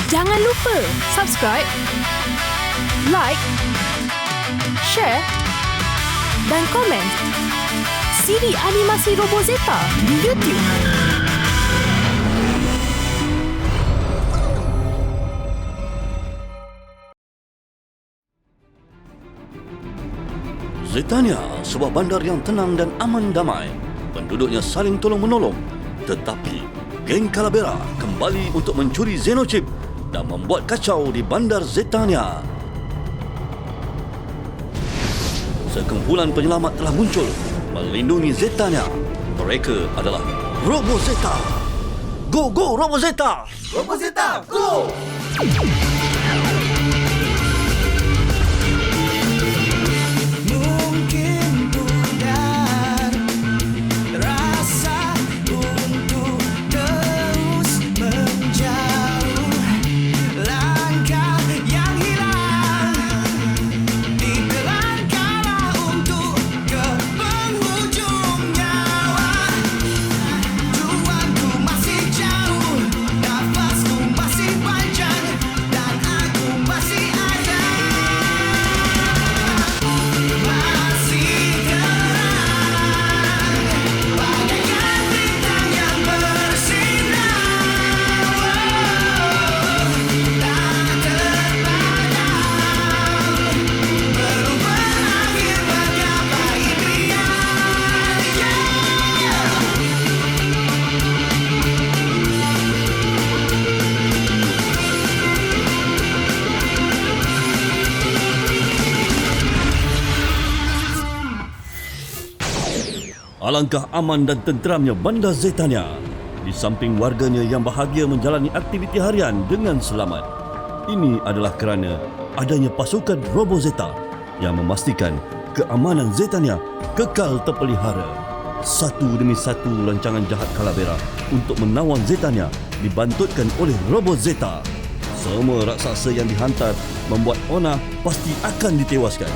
Jangan lupa subscribe, like, share dan komen siri animasi Robozeta di YouTube. Zetania, sebuah bandar yang tenang dan aman damai. Penduduknya saling tolong-menolong. Tetapi, geng Calavera kembali untuk mencuri Xenochip dan membuat kacau di bandar Zetania. Sekumpulan penyelamat telah muncul melindungi Zetania. Mereka adalah Robozeta. Go, go, Robozeta! Robozeta, go! Alangkah aman dan tenteramnya bandar Zetania di samping warganya yang bahagia menjalani aktiviti harian dengan selamat. Ini adalah kerana adanya pasukan Robozeta yang memastikan keamanan Zetania kekal terpelihara. Satu demi satu rancangan jahat Calavera untuk menawan Zetania dibantutkan oleh Robozeta. Semua raksasa yang dihantar membuat Ona pasti akan ditewaskan.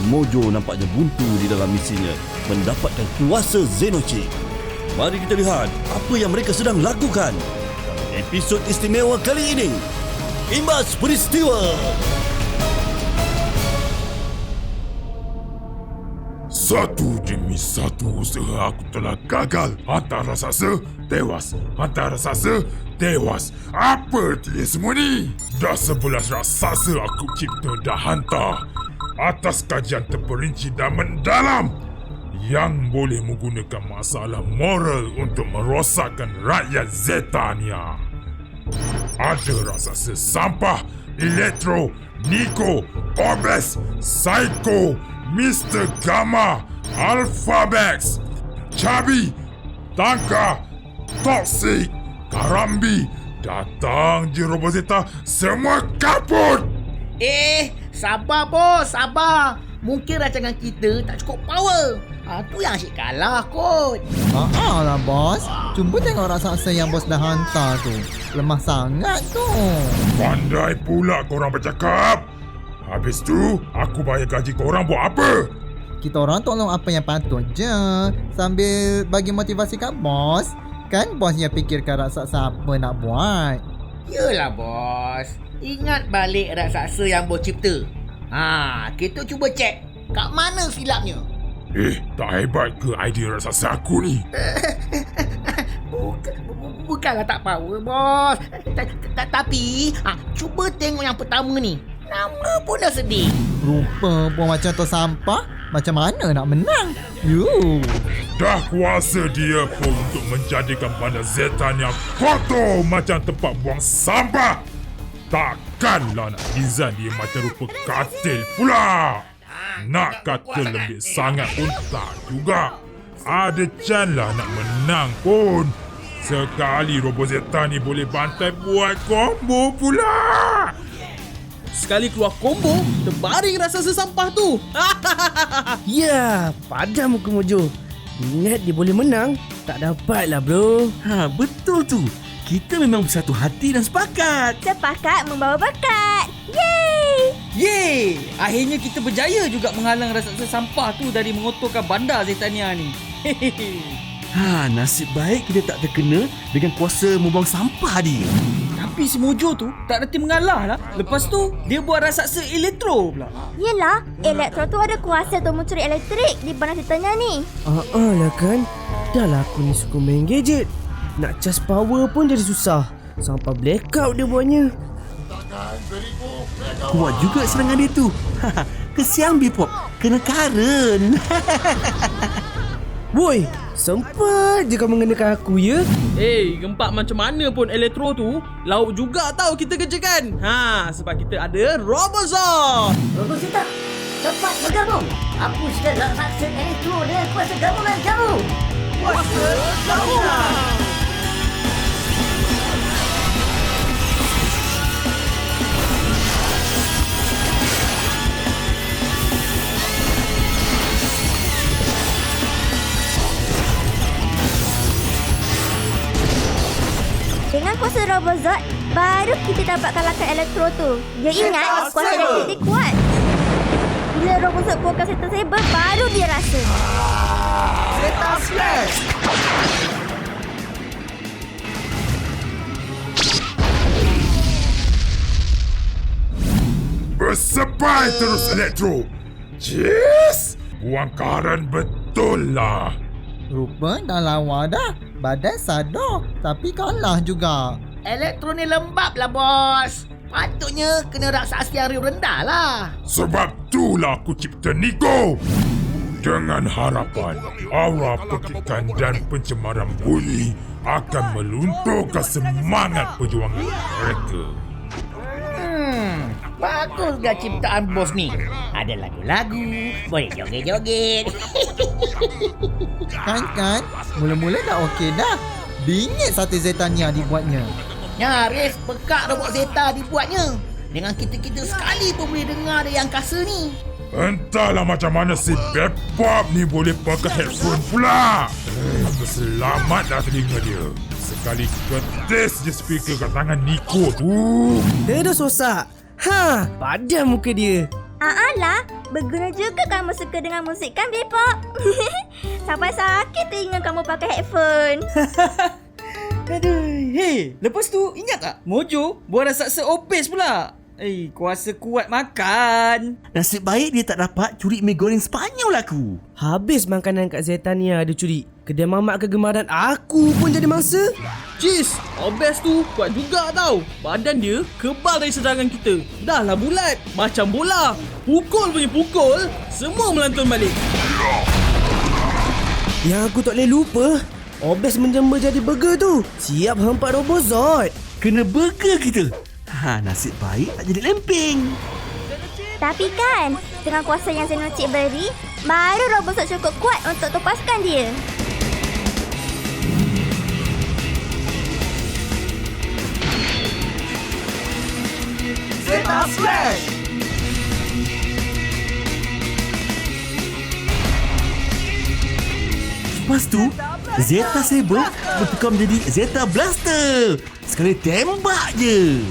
Mojo nampaknya buntu di dalam misinya mendapatkan kuasa Xenochip. Mari kita lihat apa yang mereka sedang lakukan. Episod istimewa kali ini, Imbas Peristiwa. Satu demi satu usaha aku telah gagal. Hantar raksasa, tewas. Hantar raksasa, tewas. Apa dia semua ni? Dah 11 raksasa aku cipta dah hantar. Atas kajian terperinci dan mendalam yang boleh menggunakan masalah moral untuk merosakkan rakyat Zetania. Ada raksasa sampah, Electro, Nico, Orbes, Psycho, Mr. Gamma, Alphabex, Chubby, Tanka, Toxic, Karambi. Datang je Robozeta, semua kaput! Sabar bos, sabar. Mungkin rancangan kita tak cukup power. Tu yang asyik kalah kot. Lah bos. Cuba tengok raksasa yang bos dah hantar tu. Lemah sangat tu. Pandai pula korang bercakap. Habis tu, aku bayar gaji korang buat apa? Kita orang tolong apa yang patut je. Sambil bagi motivasi kat bos. Kan bos yang fikirkan raksasa apa nak buat. Yelah bos. Ingat balik raksasa yang bos cipta. Kita cuba cek kat mana silapnya. Tak hebat ke idea raksasa aku ni? Bukanlah tak power bos. Tapi cuba tengok yang pertama ni. Nama pun dah sedih. Rupa pun macam tu sampah. Macam mana nak menang? Dah kuasa dia pun untuk menjadikan bandar Zetania kotor macam tempat buang sampah. Takkanlah nak design dia macam rupa katil pula. Nak kata lembik sangat pun tak juga. Ada chance lah nak menang pun. Sekali Robozeta ni boleh bantai buat combo pula. Sekali keluar combo, terbaring raksasa sampah tu. Ya, padam muka Mojo. Ingat dia boleh menang, tak dapatlah bro. Betul tu. Kita memang bersatu hati dan sepakat. Sepakat membawa bakat. Yeay! Yeay! Akhirnya kita berjaya juga menghalang raksasa sampah tu dari mengotorkan bandar Zetania ni. Nasib baik kita tak terkena dengan kuasa membuang sampah dia. Tapi Tapi si Mojo tu tak reti mengalah lah. Lepas tu dia buat raksasa elektro pula. Yelah, elektro tu ada kuasa untuk mencuri elektrik di bandar Zetania ni. Lah kan. Dah lah aku ni suka main gadget. Nak cas power pun jadi susah. Sampai blackout dia buatnya. Kuat juga serangan dia tu. Kesian Bipop. Kena karen. Woi, sempat je kau mengenakan aku ya. Gempak macam mana pun elektro tu, lauk juga tahu kita kerjakan. Sebab kita ada Robozord. Robozeta, cepat bergabung. Aku sudah raksasa elektro dengan kuasa gabungan kamu. Kuasa gabungan. Dengan kuasa Robozord, baru kita dapat kalahkan elektro tu. Dia ingat kuasa elektrik dia kuat. Bila Robozord pukul Zeta Saber, baru dia rasa. Zeta Slash. Bersepai terus elektro. Yes! Buang karen betul lah. Rupa dah lawa dah. Badan sadar tapi kalah juga. Elektro ni lembab lah bos. Patutnya kena raksasa yang riuh rendah lah. Sebab itulah aku cipta Nico. Dengan harapan aura pekikan dan pencemaran bunyi akan melunturkan semangat perjuangan mereka. Baguslah ciptaan bos ni. Ada lagu-lagu, boleh joget-joget. Kan? Mula-mula dah okey dah. Bingit satu Zetania dibuatnya. Nyaris pekak robot Zeta dibuatnya. Dengan kita-kita sekali pun boleh dengar dari angkasa ni. Entahlah macam mana si Bebop ni boleh pakai headphone pula. Selamatlah telinga dia. Sekali ketis je speaker kat tangan Nico tu. Terus rosak. Padam muka dia. Lah, berguna juga kamu suka dengan musik kan, Bepop? Sampai sakit telinga kamu pakai headphone. Aduh, lepas tu ingat tak? Mojo buat raksasa obes pula. Kuasa kuat makan. Nasib baik dia tak dapat curi mi goreng Spanyol aku. Habis makanan kat Zetania dia curi. Kedai mamak kegemaran aku pun jadi mangsa. Cis, obes tu kuat juga tau. Badan dia kebal dari serangan kita. Dah lah bulat, macam bola. Pukul punya pukul, semua melantun balik. Yang aku tak boleh lupa, obes menjemur jadi burger tu. Siap hempat Robozord. Kena burger kita. Nasib baik tak jadi lemping. Tapi kan, dengan kuasa yang Xenocid beri, baru Robozord cukup kuat untuk topaskan dia. Zeta Slash. Lepas tu, Zeta Saber bertukar menjadi Zeta Blaster. Sekali tembak je.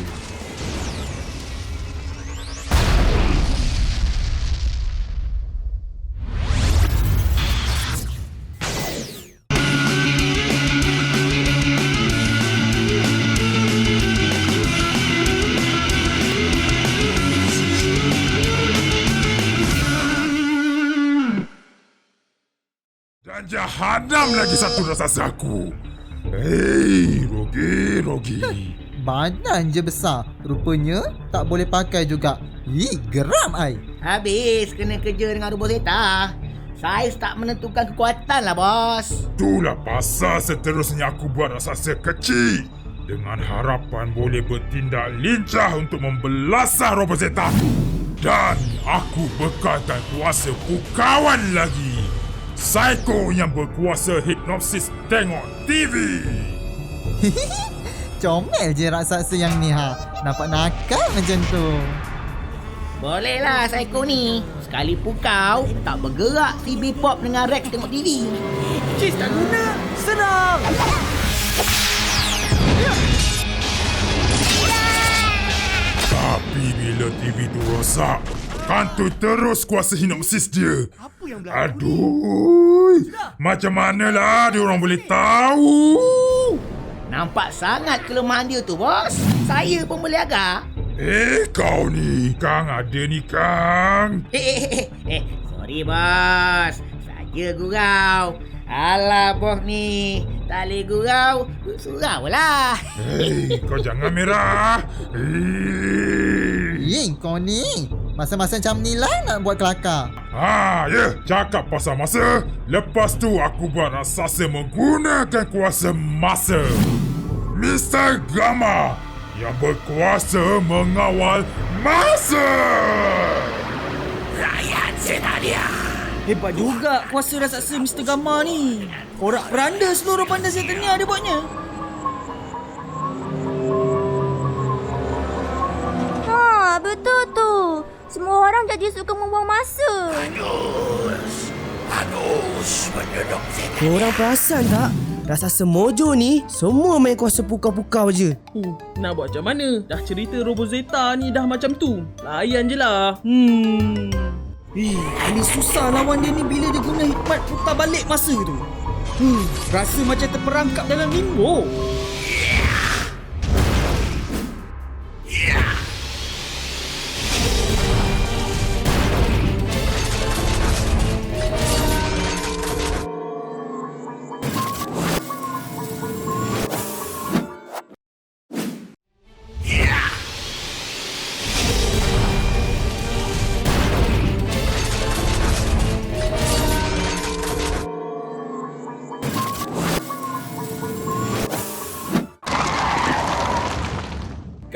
Dan jahanam lagi satu raksasa aku. Rogi. Badan je besar. Rupanya tak boleh pakai juga. Geram ai. Habis kena kerja dengan robot Zeta. Saiz tak menentukan kekuatan lah bos. Itulah pasal seterusnya aku buat raksasa kecil. Dengan harapan boleh bertindak lincah untuk membelasah robot Zeta. Dan aku bekalkan kuasa pukawan lagi. Psycho yang berkuasa hipnosis tengok TV. Comel je raksasa yang ni Nampak nakal macam tu. Bolehlah Psycho ni. Sekali pukau, tak bergerak si Bepop dengan Rex tengok TV. Cis tak guna. Serang. Tapi bila TV tu rosak, kantoi terus kuasa hipnosis dia. Aduh, macam manalah dia orang boleh tahu? Nampak sangat kelemahan dia tu, bos. Saya pun boleh agak. Kau ni, Kang ada ni, Kang. Sorry, bos. Saja gurau. Alah, bos ni. Tak boleh gurau, surau lah. Kau jangan merah. Kau ni. Masa-masa macam ni lah nak buat kelakar. Cakap pasal masa. Lepas tu aku buat raksasa menggunakan kuasa masa. Mr. Gamma yang berkuasa mengawal masa. Rakyat Zetania. Hebat juga kuasa raksasa Mr. Gamma ni. Porak-peranda seluruh bandar Zetania dia buatnya. Betul tu. Semua orang jadi suka membuang masa. Hanus menyedok Zetania. Korang perasan tak? Raksasa Mojo ni semua main kuasa pukau-pukau je. Nak buat macam mana? Dah cerita Robozeta ni dah macam tu. Layan je lah. Paling susah lawan dia ni bila dia guna hikmat putar balik masa tu. Rasa macam terperangkap dalam limbo.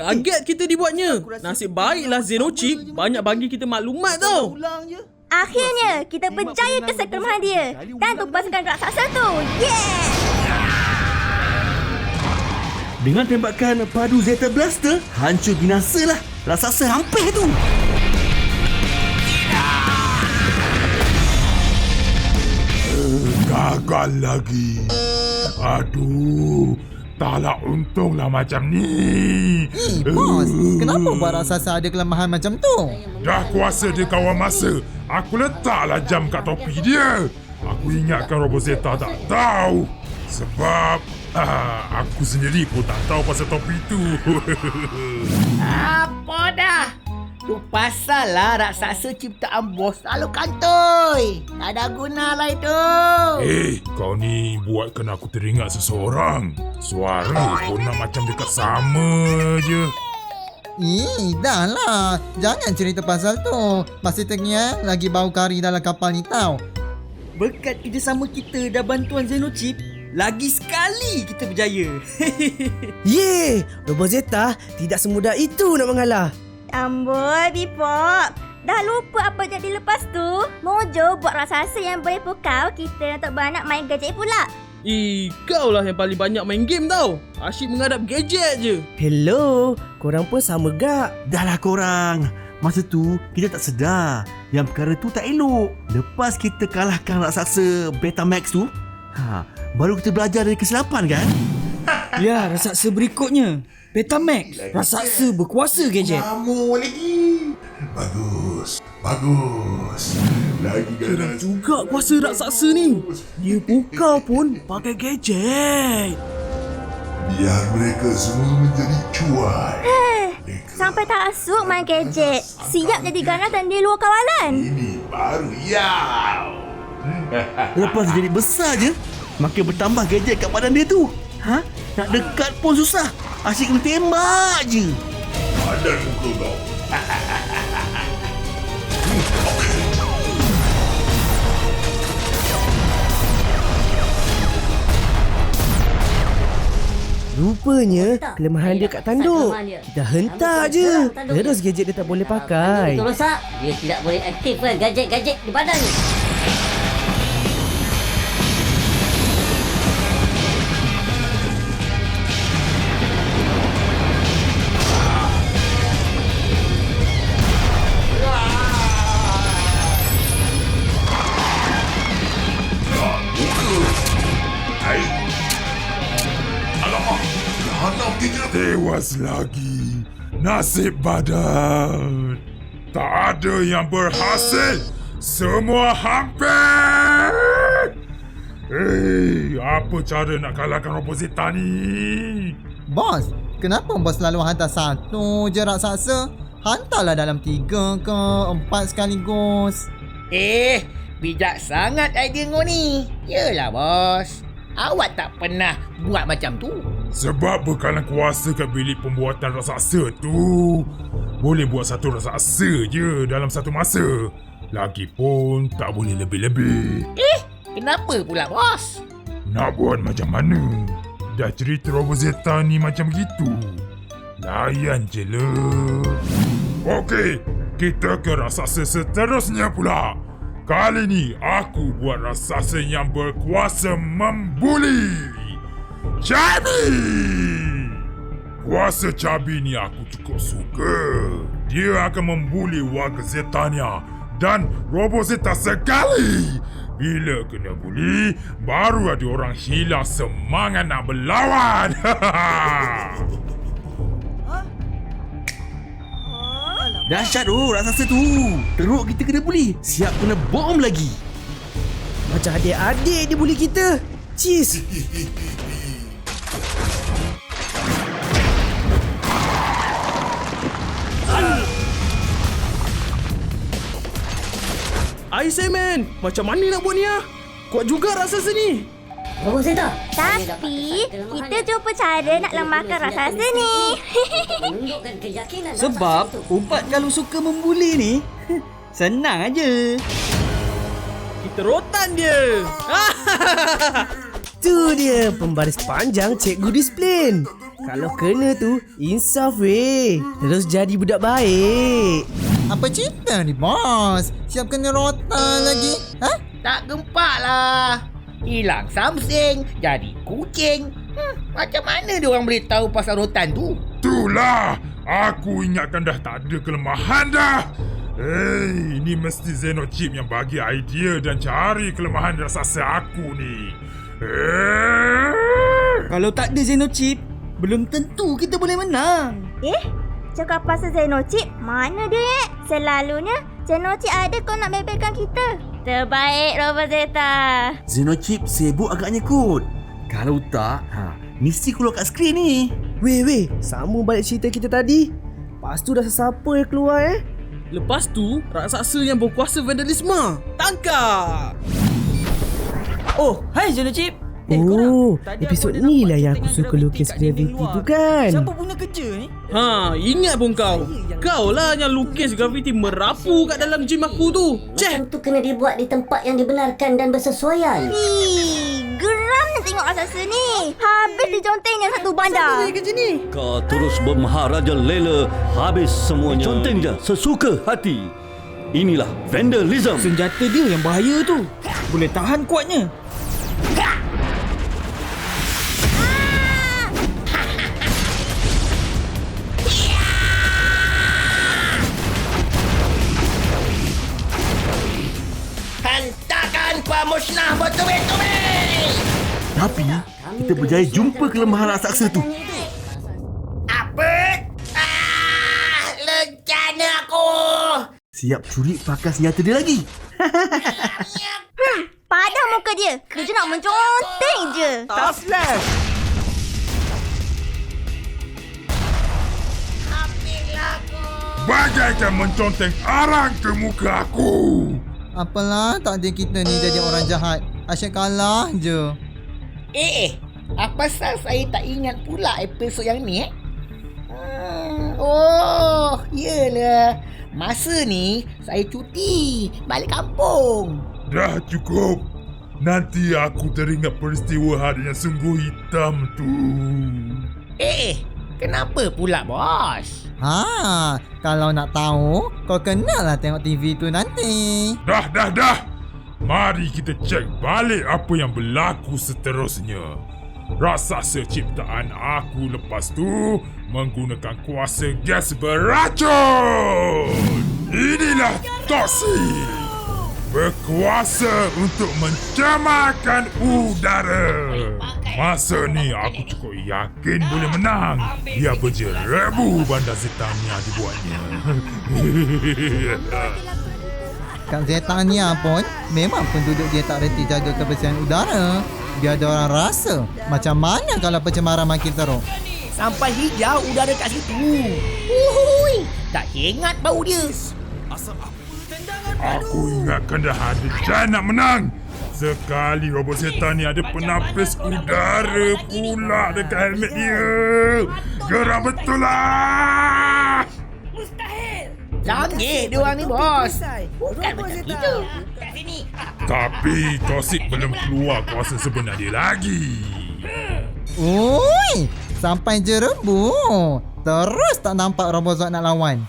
Kaget kita dibuatnya. Nasib baiklah Xenochip banyak bagi kita maklumat tau. Akhirnya, kita berjaya kesan kelemahan dia dan tupaskan raksasa tu. Yeah! Dengan tembakan padu Zeta Blaster, hancur binasalah raksasa hampir tu. Gagal lagi. Aduh, taklah untunglah macam ni. Bos, kenapa buat raksasa ada kelemahan macam tu? Dah kuasa dia kawal masa, aku letaklah jam kat topi dia. Aku ingatkan Robozeta tak tahu. Sebab aku sendiri pun tak tahu pasal topi tu. Apa dah? Tu pasal lah raksasa ciptaan bos selalu kantoi. Tak ada guna lah itu. Kau ni buatkan aku teringat seseorang. Suara pun nak macam dekat sama je. Dah lah. Jangan cerita pasal tu. Masih terngiang lagi bau kari dalam kapal ni tau. Berkat kerjasama kita dan bantuan Xenochip, lagi sekali kita berjaya. Yeay! Robozeta tidak semudah itu nak mengalah. Amboi, Bipop. Dah lupa apa jadi lepas tu? Mojo buat raksasa yang boleh pukau kita untuk beranak main gadget pula. Kau lah yang paling banyak main game tau. Asyik menghadap gadget je. Hello, korang pun sama gak? Dah lah korang. Masa tu kita tak sedar yang perkara tu tak elok. Lepas kita kalahkan raksasa Betamax tu, baru kita belajar dari kesilapan kan? Ya, raksasa berikutnya Betamax, raksasa berkuasa gadget. Kamu lagi. Bagus. Lagi Keren juga kuasa raksasa ni. Dia pukau pun pakai gadget. Biar mereka semua menjadi cuai. Sampai tak asuk main gadget. Siap jadi ganas dan di luar kawalan. Ini baru yau. Lepas jadi besar je, makin bertambah gadget kat badan dia tu. Nak dekat pun susah. Asyik kena tembak je. Badan muka kau. Rupanya kelemahan dia kat tanduk. Kita hentak je. Terus gadget dia tak boleh pakai. Betul rosak, dia tidak boleh aktifkan gadget-gadget di badan ni. Tewas lagi. Nasib badan. Tak ada yang berhasil. Semua hampir. Apa cara nak kalahkan robot Zeta ni? Bos, kenapa bos selalu hantar satu je raksasa? Hantarlah dalam 3 ke 4 sekaligus. Bijak sangat idea kau ni. Yelah bos, awak tak pernah buat macam tu. Sebab bekalan kuasa kat bilik pembuatan raksasa tu boleh buat satu raksasa je dalam satu masa. Lagipun tak boleh lebih-lebih. Kenapa pula bos? Nak buat macam mana? Dah cerita robot Zeta ni macam gitu. Layan je lah. Okey, kita ke raksasa seterusnya pula. Kali ni aku buat raksasa yang berkuasa membuli. Cabi! Kuasa Cabi ni aku cukup suka. Dia akan membuli warga Zetania dan robot Zeta sekali. Bila kena buli, baru ada orang hilang semangat nak berlawan. Dahsyat raksasa tu. Teruk kita kena buli. Siap kena bom lagi. Macam adik-adik dia bully kita. Cheese. Iceman, macam mana nak buat ni ah? Kuat juga raksasa ni. Robot Zeta. Tapi kita cuba cara nak lemahkan raksasa ni. Menunjukkan keyakinan. Sebab ubat kalau suka membuli ni senang aja. Kita rotan dia. Tu dia pembaris panjang Cikgu Disiplin. Kalau kena tu, insaf weh. Terus jadi budak baik. Apa cerita ni bos? Siap kena rotan lagi? Tak gempak lah. Hilang something, jadi kucing. Macam mana dia orang boleh tahu pasal rotan tu? Itulah. Aku ingatkan dah tak ada kelemahan dah. Ini mesti Xenochip yang bagi idea dan cari kelemahan raksasa aku ni. Kalau tak ada Xenochip, belum tentu kita boleh menang. Cakap pasal Xenochip, mana dia? Selalunya Xenochip ada kau nak bebekkan kita. Terbaik Robot Zeta. Xenochip sibuk agaknya kot. Kalau tak, mesti keluar kat skrin ni. Weh, sama balik cerita kita tadi. Lepas tu dah siapa yang keluar Lepas tu, raksasa yang berkuasa vandalisme. Tangkap! Oh, hai Xenochip. Episod ni lah yang aku suka lukis gravity tu kan. Siapa punya kerja ni? Ingat pun kau. Kau lah yang lukis graviti merapu kat dalam gym aku tu. Macam tu kena dibuat di tempat yang dibenarkan dan bersesuaian. Geram nak tengok raksasa ni. Habis dicontengnya satu bandar. Siapa kerja ni? Kau terus bermaharaja lela. Habis semuanya. Conteng je sesuka hati. Inilah vandalism. Senjata dia yang bahaya tu. Boleh tahan kuatnya. Hantarkan pemusnah bertubi-tubi! Tapi kita berjaya jumpa kelemahan raksasa tu. Apa? Lencana aku! Siap curi pakai senjata dia lagi. Padah muka dia. Kerja nak menconteng je. Tak slash. Bagaikan menconteng arang ke muka aku. Apalah takdir kita ni jadi orang jahat. Asyik kalah je. Apa pasal saya tak ingat pula episod yang ni Yelah. Masa ni saya cuti balik kampung. Dah cukup. Nanti aku teringat peristiwa hari yang sungguh hitam tu. Kenapa pula bos? Kalau nak tahu, kau kenalah tengok TV tu nanti. Dah. Mari kita cek balik apa yang berlaku seterusnya. Raksasa ciptaan aku lepas tu menggunakan kuasa gas beracun. Inilah Toxic. Berkuasa untuk mencemarkan udara. Masa ni aku cukup yakin boleh menang. Dia berjerebu bandar Zetania dibuatnya. Kat Zetania pun memang penduduk dia tak reti jaga kebersihan udara. Dia ada orang rasa macam mana kalau pencemaran makin teruk. Sampai hijau udara kat situ. Uhui, tak ingat bau dia. Aku ingatkan dah ada Jan nak menang. Sekali robot setan ni ada penapis udara pula dekat helmet dia. Geram betul lah. Canggih dia orang ni, bos. Bukan macam itu. Kat sini. Tapi Toxic belum keluar kuasa sebenar dia lagi. Ui, sampai je Rebu. Terus tak nampak Robozord nak lawan.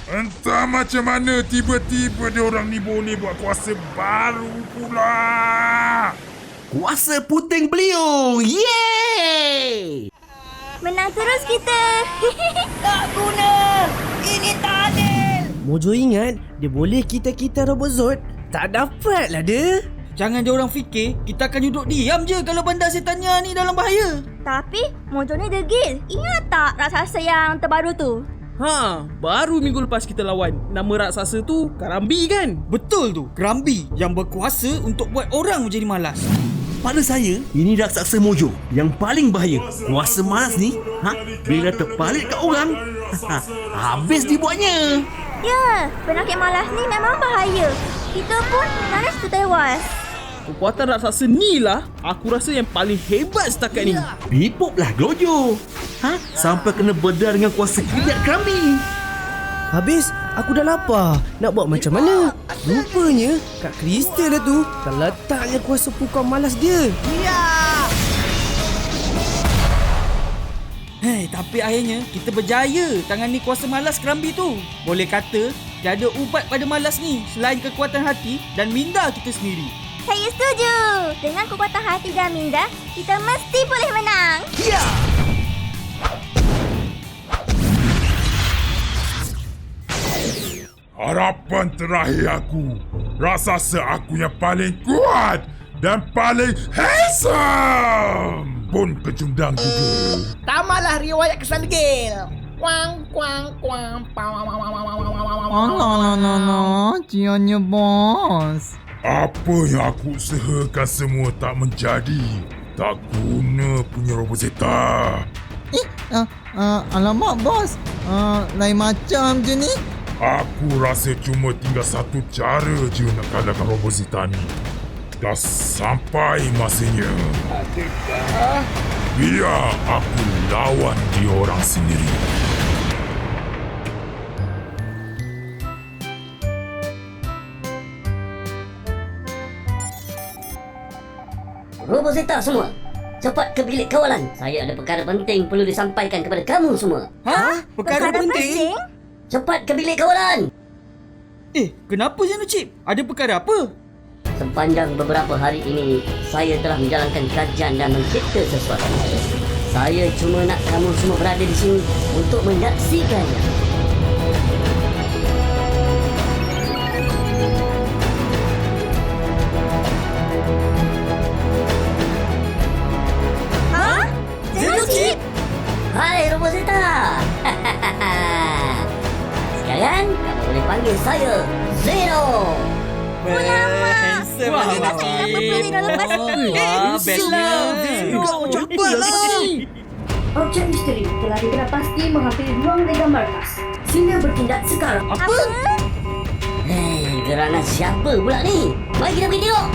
Entah macam mana tiba-tiba dia orang ni boleh buat kuasa baru pula. Kuasa puting beliung. Yeay! Menang terus kita. Tak guna. Ini tak adil. Mojo ingat dia boleh kita Robozord. Tak dapatlah dia. Jangan dia orang fikir kita akan duduk diam je kalau bandar Zetania ni dalam bahaya. Tapi Mojo ni degil. Ingat tak raksasa yang terbaru tu? Baru minggu lepas kita lawan. Nama raksasa tu Karambi kan? Betul tu, Kerambi yang berkuasa untuk buat orang menjadi malas. Pada saya, ini raksasa Mojo yang paling bahaya. Kuasa malas ni, bila terpalit kat orang, habis dibuatnya. Ya, penyakit malas ni memang bahaya. Kita pun nyaris tertewas. Kekuatan raksasa ni lah aku rasa yang paling hebat setakat ni. Pipuplah Glojo. Sampai kena bedar dengan kuasa kilat Kerambi. Habis, aku dah lapar. Nak buat macam mana? Rupanya, kat kristal dia tu terletaknya kuasa pukau malas dia. Tapi akhirnya kita berjaya tangani kuasa malas Kerambi tu. Boleh kata, tiada ubat pada malas ni selain kekuatan hati dan minda kita sendiri. Saya setuju. Dengan kekuatan hati dan minda, kita mesti boleh menang. Ya! Harapan terakhir aku. Raksasa aku yang paling kuat dan paling handsome pun kecundang juga. Tambahlah riwayat kesan degil. Kuang, kuang, kuang. Ciannya bos. Apa yang aku usahakan semua tak menjadi. Tak guna punya robot Zeta. Alamak bos. Lain macam je ni. Aku rasa cuma tinggal satu cara je nak kalahkan robot Zeta ni. Dah sampai masanya. Adakah? Biar aku lawan dia orang sendiri. Robot Zeta semua, cepat ke bilik kawalan. Saya ada perkara penting perlu disampaikan kepada kamu semua. Perkara penting? Cepat ke bilik kawalan. Kenapa Zeno Chip? Ada perkara apa? Sepanjang beberapa hari ini, saya telah menjalankan kajian dan mencipta sesuatu. Saya cuma nak kamu semua berada di sini untuk menyaksikannya. Zeno Chip! Hai Robot Zeta. Sekarang kamu boleh panggil saya Zeno. Handsome lah Zeno Chip. Bestnya Zeno. Cepatlah. Objek misteri telah dikira pasti menghampiri ruang Lega Markas. Sila bertindak sekarang. Apa? Hei, gerangan siapa pula ni? Mari kita pergi tengok.